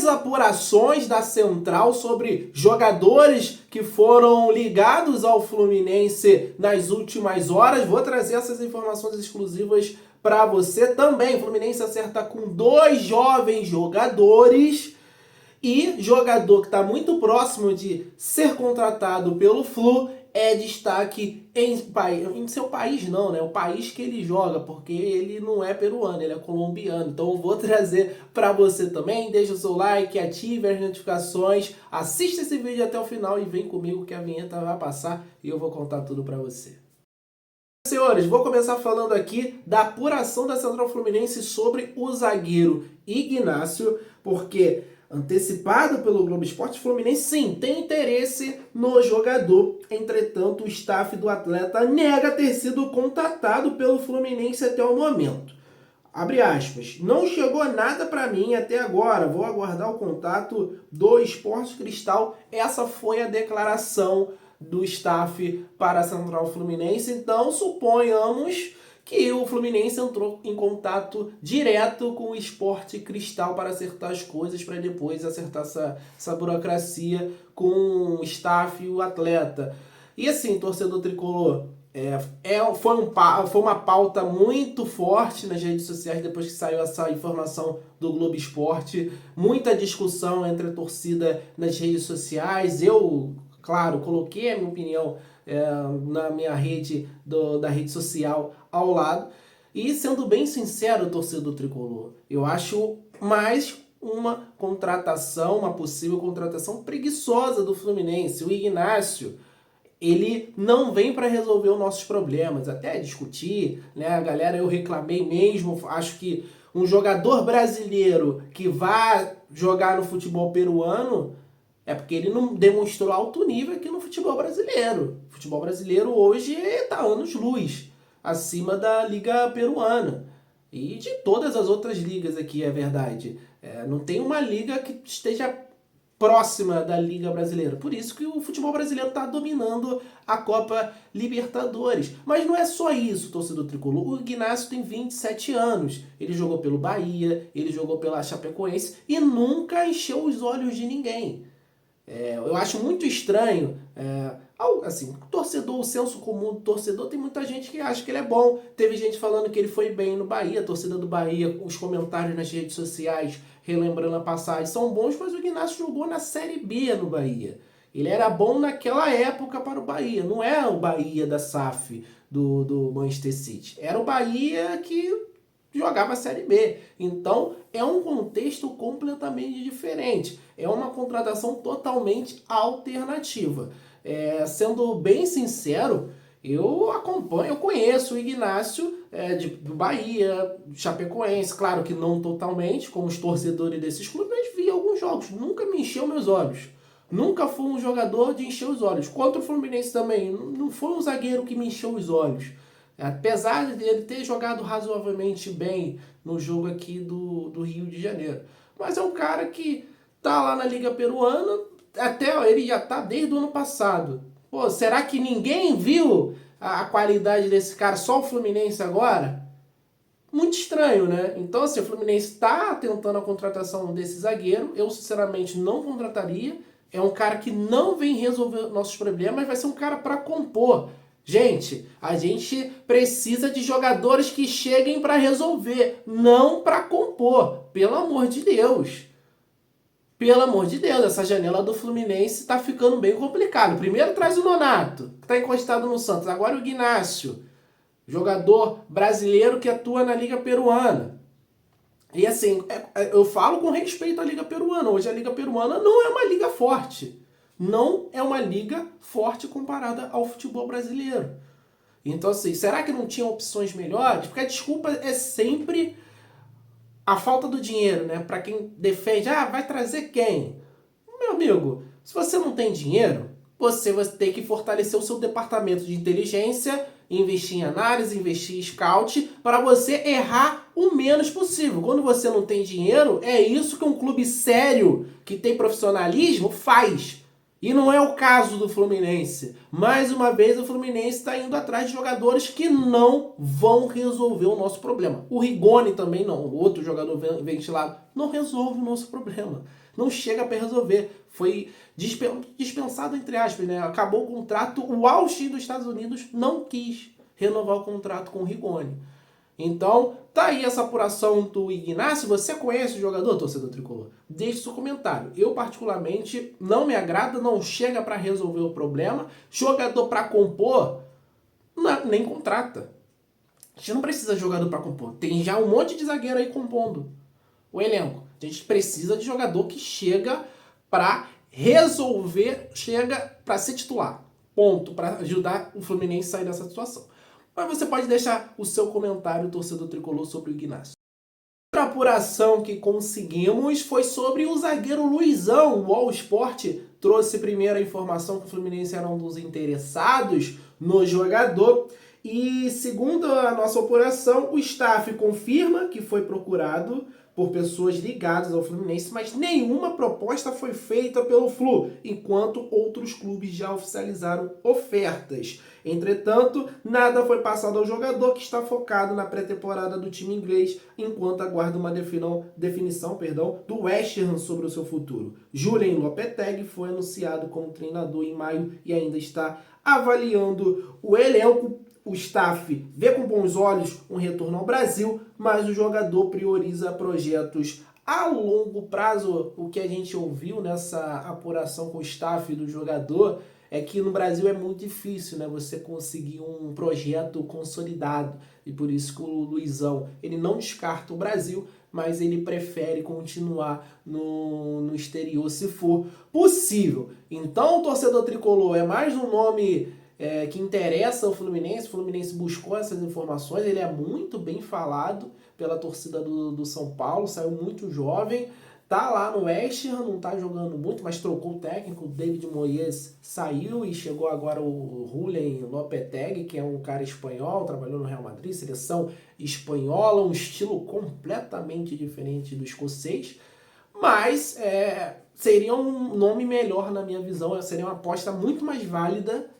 mais apurações da Central sobre jogadores que foram ligados ao Fluminense nas últimas horas. Vou trazer essas informações exclusivas para você também. O Fluminense acerta com 2 jovens jogadores e jogador que está muito próximo de ser contratado pelo Flu é destaque em seu país não, né? O país que ele joga, porque ele não é peruano, ele é colombiano. Então eu vou trazer para você também. Deixa o seu like, ative as notificações, assista esse vídeo até o final e vem comigo que a vinheta vai passar e eu vou contar tudo para você. Senhores, vou começar falando aqui da apuração da Central Fluminense sobre o zagueiro Ignácio, porque antecipado pelo Globo Esporte, Fluminense sim tem interesse no jogador. Entretanto, o staff do atleta nega ter sido contatado pelo Fluminense até o momento. Abre aspas, não chegou nada para mim até agora, vou aguardar o contato do Esporte Cristal. Essa foi a declaração do staff para a Central Fluminense. Então, suponhamos que o Fluminense entrou em contato direto com o Esporte Cristal para acertar as coisas, para depois acertar essa burocracia com o staff e o atleta. E assim, torcedor tricolor, foi uma pauta muito forte nas redes sociais depois que saiu essa informação do Globo Esporte. Muita discussão entre a torcida nas redes sociais. Eu, claro, coloquei a minha opinião na minha rede, da rede social ao lado. E sendo bem sincero, torcedor tricolor, eu acho mais uma possível contratação preguiçosa do Fluminense. O Ignácio, ele não vem para resolver os nossos problemas, até discutir, né? A galera, eu reclamei mesmo, acho que um jogador brasileiro que vá jogar no futebol peruano é porque ele não demonstrou alto nível aqui no futebol brasileiro. O futebol brasileiro hoje está anos-luz acima da Liga Peruana. E de todas as outras ligas aqui, é verdade. Não tem uma liga que esteja próxima da Liga Brasileira. Por isso que o futebol brasileiro está dominando a Copa Libertadores. Mas não é só isso, torcedor tricolor. O Ignácio tem 27 anos. Ele jogou pelo Bahia, ele jogou pela Chapecoense e nunca encheu os olhos de ninguém. Eu acho muito estranho, assim, o senso comum do torcedor, tem muita gente que acha que ele é bom. Teve gente falando que ele foi bem no Bahia, a torcida do Bahia, os comentários nas redes sociais, relembrando a passagem, são bons, mas o Ignácio jogou na Série B no Bahia. Ele era bom naquela época para o Bahia, não é o Bahia da SAF do Manchester City. Era o Bahia que jogava a Série B. Então, é um contexto completamente diferente. É uma contratação totalmente alternativa. Sendo bem sincero, eu conheço o Ignácio do Bahia, Chapecoense, claro que não totalmente, como os torcedores desses clubes, mas vi alguns jogos, nunca me encheu meus olhos. Nunca fui um jogador de encher os olhos. Contra o Fluminense também, não foi um zagueiro que me encheu os olhos. Apesar de ele ter jogado razoavelmente bem no jogo aqui do Rio de Janeiro. Mas é um cara que tá lá na Liga Peruana, ele já tá desde o ano passado. Pô, será que ninguém viu a qualidade desse cara, só o Fluminense agora? Muito estranho, né? Então, assim, o Fluminense está tentando a contratação desse zagueiro. Eu, sinceramente, não contrataria. É um cara que não vem resolver nossos problemas, mas vai ser um cara para compor. Gente, a gente precisa de jogadores que cheguem para resolver, não para compor. Pelo amor de Deus. Pelo amor de Deus, essa janela do Fluminense está ficando bem complicada. Primeiro traz o Nonato, que está encostado no Santos. Agora o Ignácio, jogador brasileiro que atua na Liga Peruana. E assim, eu falo com respeito à Liga Peruana. Hoje a Liga Peruana não é uma liga forte. Não é uma liga forte comparada ao futebol brasileiro. Então assim, será que não tinha opções melhores? Porque a desculpa é sempre a falta do dinheiro, né? Para quem defende, vai trazer quem? Meu amigo, se você não tem dinheiro, você vai ter que fortalecer o seu departamento de inteligência, investir em análise, investir em scout, para você errar o menos possível. Quando você não tem dinheiro, é isso que um clube sério, que tem profissionalismo, faz. E não é o caso do Fluminense. Mais uma vez, o Fluminense está indo atrás de jogadores que não vão resolver o nosso problema. O Rigoni também não, o outro jogador ventilado, não resolve o nosso problema. Não chega para resolver. Foi dispensado, entre aspas, né? Acabou o contrato, o Austin dos Estados Unidos não quis renovar o contrato com o Rigoni. Então, tá aí essa apuração do Ignacio. Você conhece o jogador, torcedor tricolor? Deixe seu comentário. Eu, particularmente, não me agrada, não chega para resolver o problema. Jogador para compor, não, nem contrata. A gente não precisa de jogador para compor. Tem já um monte de zagueiro aí compondo o elenco. A gente precisa de jogador que chega para resolver, chega para ser titular. Ponto. Para ajudar o Fluminense a sair dessa situação. Mas você pode deixar o seu comentário, torcedor tricolor, sobre o Ignacio. Outra apuração que conseguimos foi sobre o zagueiro Luizão. O All Sport trouxe primeiro a informação que o Fluminense era um dos interessados no jogador. E segundo a nossa apuração, o staff confirma que foi procurado por pessoas ligadas ao Fluminense, mas nenhuma proposta foi feita pelo Flu, enquanto outros clubes já oficializaram ofertas. Entretanto, nada foi passado ao jogador, que está focado na pré-temporada do time inglês, enquanto aguarda uma definição do West Ham sobre o seu futuro. Julen Lopetegui foi anunciado como treinador em maio e ainda está avaliando o elenco. O staff vê com bons olhos um retorno ao Brasil, mas o jogador prioriza projetos a longo prazo. O que a gente ouviu nessa apuração com o staff do jogador é que no Brasil é muito difícil, né, você conseguir um projeto consolidado. E por isso que o Luizão, ele não descarta o Brasil, mas ele prefere continuar no exterior se for possível. Então o torcedor tricolor é mais um nome que interessa ao Fluminense. O Fluminense buscou essas informações, ele é muito bem falado pela torcida do São Paulo, saiu muito jovem, tá lá no West Ham, não tá jogando muito, mas trocou o técnico, o David Moyes saiu e chegou agora o Julen Lopetegui, que é um cara espanhol, trabalhou no Real Madrid, seleção espanhola, um estilo completamente diferente do escocês, mas seria um nome melhor na minha visão, seria uma aposta muito mais válida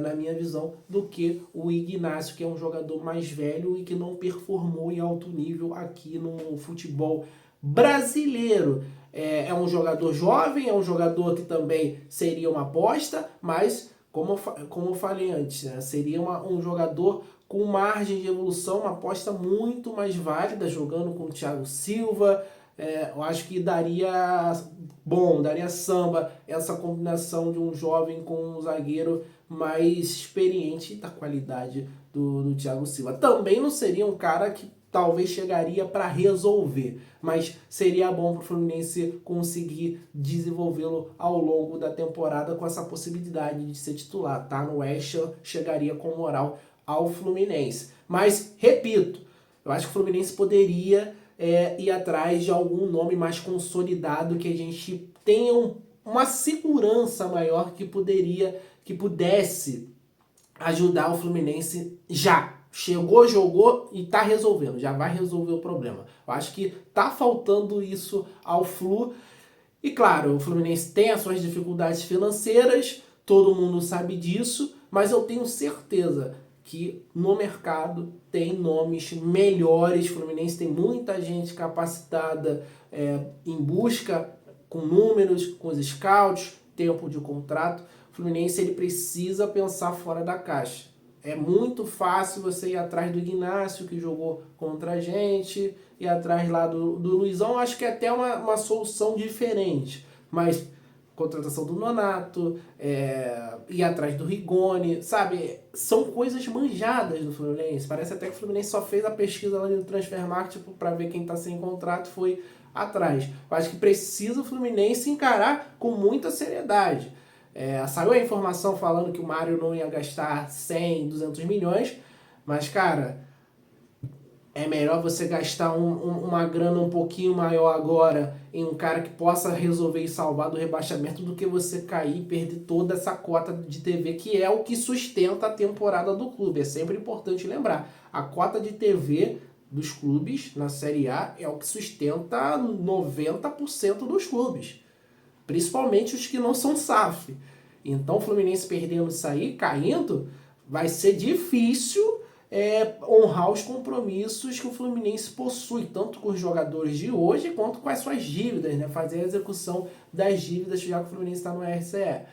na minha visão, do que o Ignacio, que é um jogador mais velho e que não performou em alto nível aqui no futebol brasileiro. É um jogador jovem, é um jogador que também seria uma aposta, mas, como eu falei antes, né, seria um jogador com margem de evolução, uma aposta muito mais válida, jogando com o Thiago Silva. Eu acho que daria samba essa combinação de um jovem com um zagueiro mais experiente da qualidade do Thiago Silva. Também não seria um cara que talvez chegaria para resolver, mas seria bom para o Fluminense conseguir desenvolvê-lo ao longo da temporada com essa possibilidade de ser titular, tá? No West Ham chegaria com moral ao Fluminense. Mas, repito, eu acho que o Fluminense poderia ir atrás de algum nome mais consolidado, que a gente tenha uma segurança maior que pudesse ajudar o Fluminense já. Chegou, jogou e tá resolvendo, já vai resolver o problema. Eu acho que tá faltando isso ao Flu. E claro, o Fluminense tem as suas dificuldades financeiras, todo mundo sabe disso, mas eu tenho certeza que no mercado tem nomes melhores. O Fluminense tem muita gente capacitada em busca, com números, com os scouts, tempo de contrato. O Fluminense ele precisa pensar fora da caixa. É muito fácil você ir atrás do Ignacio, que jogou contra a gente, ir atrás lá do Luizão. Acho que é até uma solução diferente, mas contratação do Nonato, ir atrás do Rigoni, sabe? São coisas manjadas do Fluminense. Parece até que o Fluminense só fez a pesquisa lá no Transfermarkt para ver quem está sem contrato, foi atrás. Eu acho que precisa o Fluminense encarar com muita seriedade. Saiu a informação falando que o Mário não ia gastar 100, 200 milhões, mas, cara, é melhor você gastar uma grana um pouquinho maior agora em um cara que possa resolver e salvar do rebaixamento do que você cair e perder toda essa cota de TV, que é o que sustenta a temporada do clube. É sempre importante lembrar. A cota de TV dos clubes na Série A é o que sustenta 90% dos clubes. principalmente os que não são SAF. Então o Fluminense perdendo isso aí, caindo, vai ser difícil honrar os compromissos que o Fluminense possui, tanto com os jogadores de hoje quanto com as suas dívidas, né? Fazer a execução das dívidas já que o Fluminense está no RCE.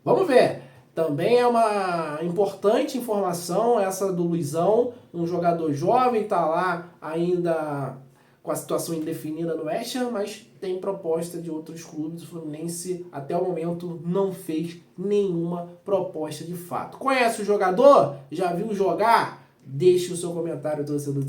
Vamos ver. Também é uma importante informação essa do Luizão, um jogador jovem, está lá ainda com a situação indefinida no West Ham, mas tem proposta de outros clubes. O Fluminense, até o momento, não fez nenhuma proposta de fato. Conhece o jogador? Já viu jogar? Deixe o seu comentário, torcedor.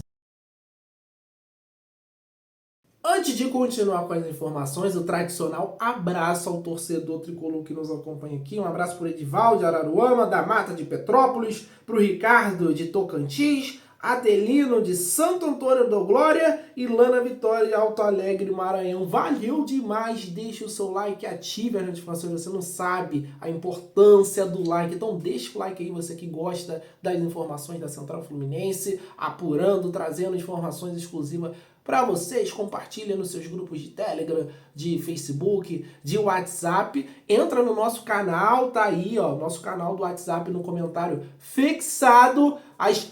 Antes de continuar com as informações, o tradicional abraço ao torcedor tricolor que nos acompanha aqui. Um abraço para o Edivaldo de Araruama, da Mata de Petrópolis, para o Ricardo de Tocantins, Adelino de Santo Antônio do Glória e Lana Vitória de Alto Alegre, Maranhão. Valeu demais! Deixe o seu like, ative as notificações. Você não sabe a importância do like. Então deixa o like aí, você que gosta das informações da Central Fluminense, apurando, trazendo informações exclusivas para vocês. Compartilha nos seus grupos de Telegram, de Facebook, de WhatsApp. Entra no nosso canal, tá aí, ó, nosso canal do WhatsApp no comentário fixado. As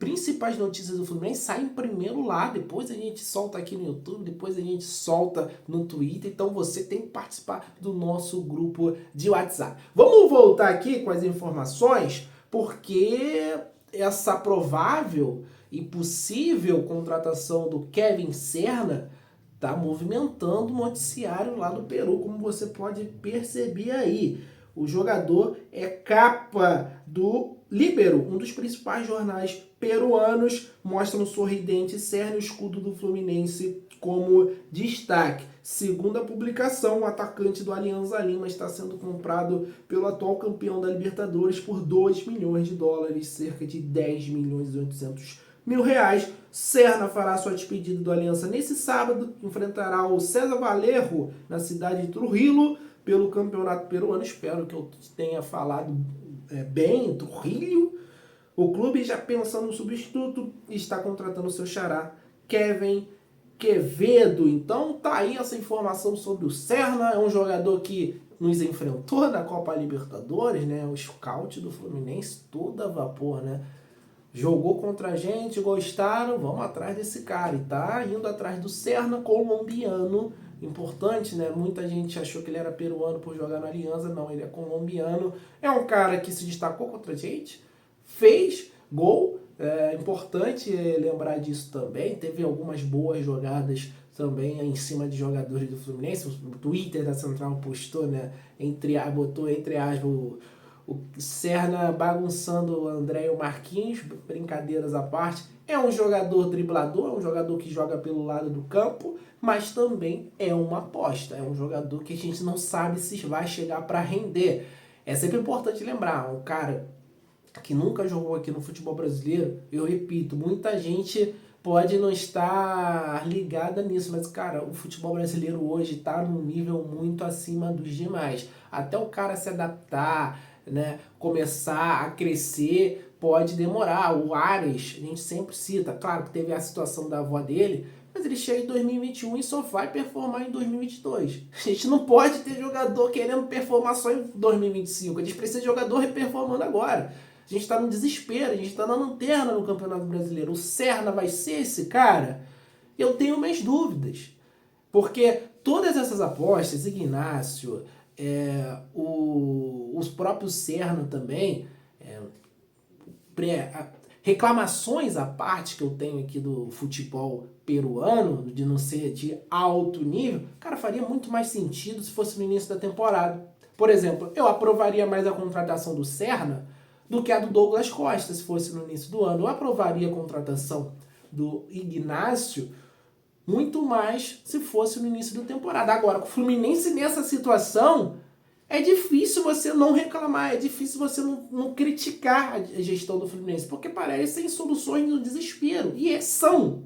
principais notícias do Fluminense saem primeiro lá, depois a gente solta aqui no YouTube, depois a gente solta no Twitter, então você tem que participar do nosso grupo de WhatsApp. Vamos voltar aqui com as informações, porque essa provável e possível contratação do Kevin Serna está movimentando o noticiário lá do Peru, como você pode perceber aí. O jogador é capa do Líbero, um dos principais jornais peruanos, mostra um sorridente Serna, o escudo do Fluminense, como destaque. Segundo a publicação, o atacante do Alianza Lima está sendo comprado pelo atual campeão da Libertadores por 2 milhões de dólares, cerca de 10 milhões e 800 mil reais. Serna fará sua despedida do Aliança nesse sábado, enfrentará o César Valerro na cidade de Trujillo pelo campeonato peruano. Espero que eu tenha falado bem, Trujillo. O clube, já pensando no substituto, está contratando seu xará, Kevin Quevedo. Então tá aí essa informação sobre o Serna. É um jogador que nos enfrentou na Copa Libertadores, né? O scout do Fluminense, todo a vapor, né? Jogou contra a gente, gostaram, vamos atrás desse cara. E tá indo atrás do Serna, colombiano. Importante, né? Muita gente achou que ele era peruano por jogar na Aliança. Não, ele é colombiano. É um cara que se destacou contra a gente, fez gol. É importante lembrar disso também. Teve algumas boas jogadas também em cima de jogadores do Fluminense. O Twitter da Central postou, né? Botou entre aspas o Serna bagunçando o André e o Marquinhos, brincadeiras à parte. É um jogador driblador, é um jogador que joga pelo lado do campo, mas também é uma aposta. É um jogador que a gente não sabe se vai chegar para render. É sempre importante lembrar, um cara que nunca jogou aqui no futebol brasileiro, eu repito, muita gente pode não estar ligada nisso, mas, cara, o futebol brasileiro hoje está num nível muito acima dos demais. Até o cara se adaptar, né, começar a crescer, pode demorar. O Ares, a gente sempre cita, claro que teve a situação da avó dele, mas ele chega em 2021 e só vai performar em 2022. A gente não pode ter jogador querendo performar só em 2025, a gente precisa de jogador performando agora. A gente está no desespero, a gente está na lanterna no Campeonato Brasileiro. O Serna vai ser esse cara? Eu tenho minhas dúvidas. Porque todas essas apostas, Ignácio, os próprios Serna também, reclamações à parte que eu tenho aqui do futebol peruano, de não ser de alto nível, cara, faria muito mais sentido se fosse no início da temporada. Por exemplo, eu aprovaria mais a contratação do Serna do que a do Douglas Costa, se fosse no início do ano. Eu aprovaria a contratação do Ignácio muito mais se fosse no início da temporada. Agora, com o Fluminense nessa situação, é difícil você não reclamar, é difícil você não criticar a gestão do Fluminense, porque parecem soluções no desespero. E são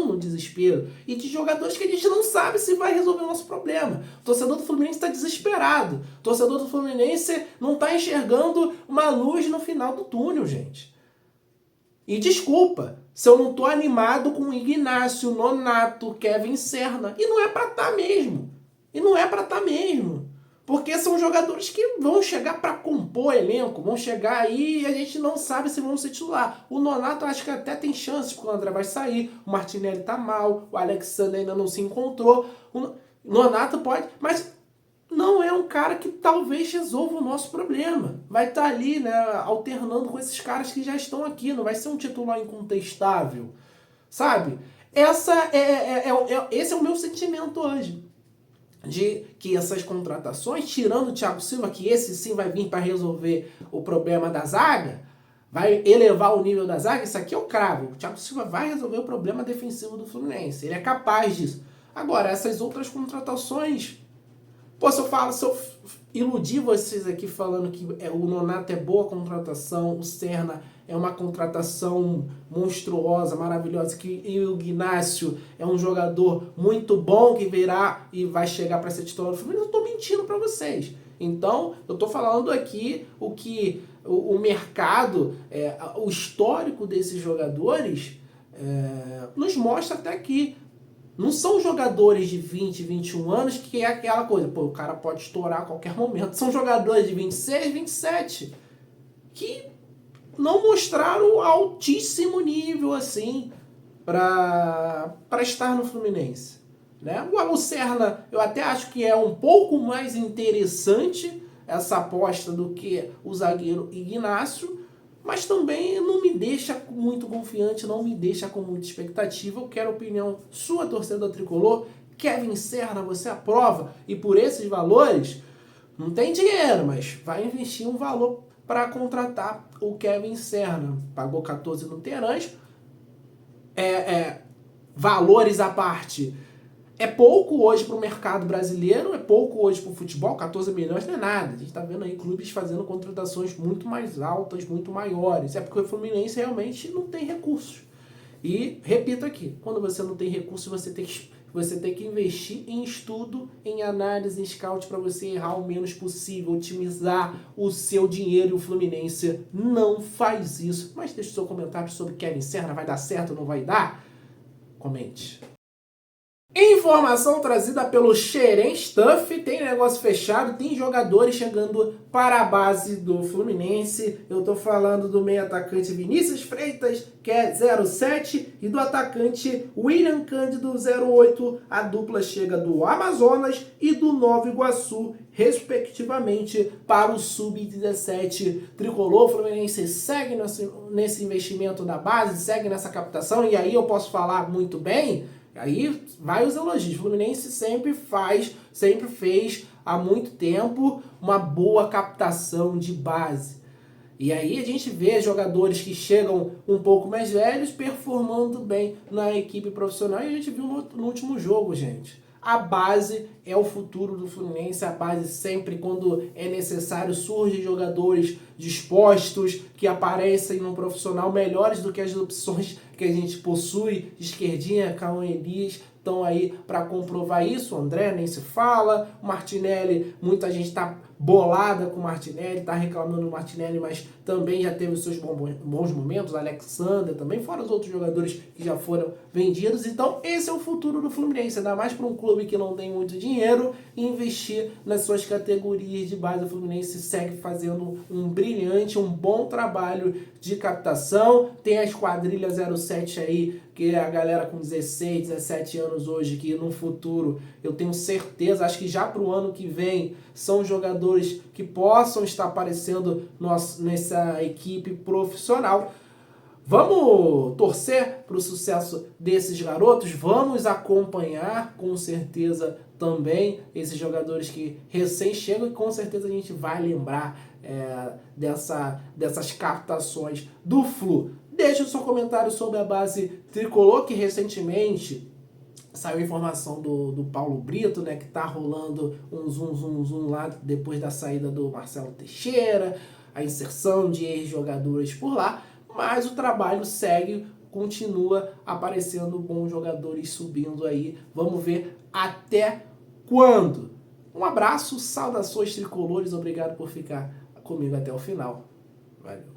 no desespero. E de jogadores que a gente não sabe se vai resolver o nosso problema. O torcedor do Fluminense está desesperado. O torcedor do Fluminense não está enxergando uma luz no final do túnel, gente. E desculpa se eu não estou animado com o Ignácio, Nonato, Kevin Serna. E não é para estar mesmo. E não é para estar mesmo. Porque são jogadores que vão chegar para compor elenco, vão chegar aí e a gente não sabe se vão ser titular. O Nonato acho que até tem chances, porque o André vai sair, o Martinelli tá mal, o Alexandre ainda não se encontrou. O Nonato pode, mas não é um cara que talvez resolva o nosso problema. Vai estar ali, né, alternando com esses caras que já estão aqui, não vai ser um titular incontestável, sabe? Esse é o meu sentimento hoje. De que essas contratações, tirando o Thiago Silva, que esse sim vai vir para resolver o problema da zaga, vai elevar o nível da zaga, isso aqui eu cravo. O Thiago Silva vai resolver o problema defensivo do Fluminense. Ele é capaz disso. Agora, essas outras contratações... Pô, se eu iludir vocês aqui falando que o Nonato é boa contratação, o Serna é uma contratação monstruosa, maravilhosa, e o Ignacio é um jogador muito bom que virá e vai chegar para ser titular do Fluminense, eu tô mentindo para vocês. Então, eu tô falando aqui o que o mercado, o histórico desses jogadores nos mostra até aqui. Não são jogadores de 20, 21 anos que é aquela coisa, pô, o cara pode estourar a qualquer momento. São jogadores de 26, 27 que não mostraram altíssimo nível assim para estar no Fluminense, né? O Serna, eu até acho que é um pouco mais interessante essa aposta do que o zagueiro Ignacio, mas também não me deixa muito confiante, não me deixa com muita expectativa. Eu quero a opinião sua, torcedor tricolor. Kevin Serna, você aprova? E por esses valores, não tem dinheiro, mas vai investir um valor para contratar o Kevin Serna. Pagou 14 no Terãs. Valores à parte. É pouco hoje para o mercado brasileiro, é pouco hoje para o futebol, 14 milhões não é nada. A gente está vendo aí clubes fazendo contratações muito mais altas, muito maiores. É porque o Fluminense realmente não tem recursos. E, repito aqui, quando você não tem recursos, você tem que investir em estudo, em análise, em scout, para você errar o menos possível, otimizar o seu dinheiro. E o Fluminense não faz isso. Mas deixe o seu comentário sobre Kevin Serna, vai dar certo ou não vai dar? Comente. Informação trazida pelo Xeren Stuff, tem negócio fechado, tem jogadores chegando para a base do Fluminense. Eu tô falando do meio atacante Vinícius Freitas, que é 07, e do atacante William Cândido, 08. A dupla chega do Amazonas e do Nova Iguaçu, respectivamente, para o Sub-17 tricolor. O Fluminense segue nesse investimento da base, segue nessa captação, e aí eu posso falar muito bem. Aí vai os elogios. O Fluminense sempre fez há muito tempo uma boa captação de base. E aí a gente vê jogadores que chegam um pouco mais velhos performando bem na equipe profissional. E a gente viu no último jogo, gente. A base é o futuro do Fluminense. A base sempre, quando é necessário, surgem jogadores dispostos que aparecem no profissional melhores do que as opções que a gente possui. Esquerdinha, Cauã Elias estão aí para comprovar isso. O André nem se fala. O Martinelli, muita gente está bolada com o Martinelli, está reclamando do Martinelli, mas também já teve os seus bons momentos. O Alexandre também, fora os outros jogadores que já foram vendidos. Então esse é o futuro do Fluminense, ainda mais para um clube que não tem muito dinheiro, investir nas suas categorias de base. O Fluminense segue fazendo um brilhante, um bom trabalho de captação. Tem a esquadrilha 07 aí, que é a galera com 16, 17 anos hoje, que no futuro eu tenho certeza, acho que já para o ano que vem, são jogadores que possam estar aparecendo nessa equipe profissional. Vamos torcer para o sucesso desses garotos, vamos acompanhar com certeza também esses jogadores que recém chegam, e com certeza a gente vai lembrar dessas captações do Flu. Deixe o seu comentário sobre a base tricolor, que recentemente saiu informação do Paulo Brito, né, que tá rolando um zoom lá depois da saída do Marcelo Teixeira, a inserção de ex-jogadores por lá, mas o trabalho segue, continua aparecendo bons jogadores subindo aí. Vamos ver até quando. Um abraço, saudações tricolores, obrigado por ficar comigo até o final. Valeu.